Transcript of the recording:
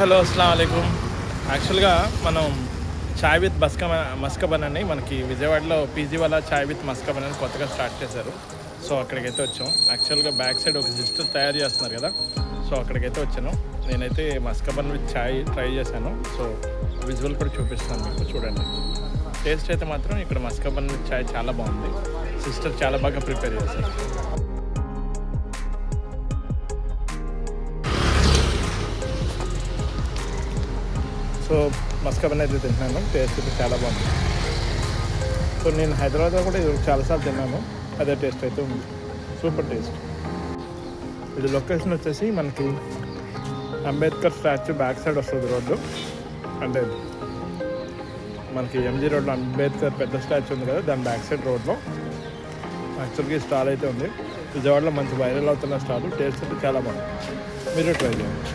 Hello అస్సలాము అలైకుం. యాక్చువల్గా మనం చాయ్ విత్ మస్కబన్ అని మనకి విజయవాడలో పీజీ వాళ్ళ చాయ్ విత్ మస్కబన్ అని కొత్తగా స్టార్ట్ చేశారు. సో అక్కడికైతే వచ్చాం. యాక్చువల్గా బ్యాక్ సైడ్ ఒక సిస్టర్ తయారు చేస్తున్నారు కదా, సో అక్కడికైతే వచ్చాను. నేనైతే మస్కబన్ విత్ చాయ్ ట్రై చేశాను. సో విజువల్ కూడా చూపిస్తాను మీకు, చూడండి. టేస్ట్ అయితే మాత్రం ఇక్కడ మస్కబన్ విత్ చాయ్ చాలా బాగుంది. సిస్టర్ చాలా బాగా ప్రిపేర్ చేశారు. సో మస్కబన్ అయితే తింటున్నాను. టేస్ట్ అయితే చాలా బాగుంది. సో నేను హైదరాబాద్లో కూడా ఇది చాలాసార్లు తిన్నాను. అదే టేస్ట్ అయితే ఉంది. Super taste. ఇది లొకేషన్ వచ్చేసి మనకి అంబేద్కర్ స్టాచ్యూ బ్యాక్ సైడ్ వస్తుంది రోడ్డు. అంటే మనకి ఎంజీ రోడ్లో అంబేద్కర్ పెద్ద స్టాచ్యూ ఉంది కదా, దాని బ్యాక్ సైడ్ రోడ్లో యాక్చువల్గా స్టాల్ అయితే ఉంది. విజయవాడలో మంచి వైరల్ అవుతున్న స్టాల్. టేస్ట్ అయితే చాలా బాగుంది. మీరు ట్రై చేయండి.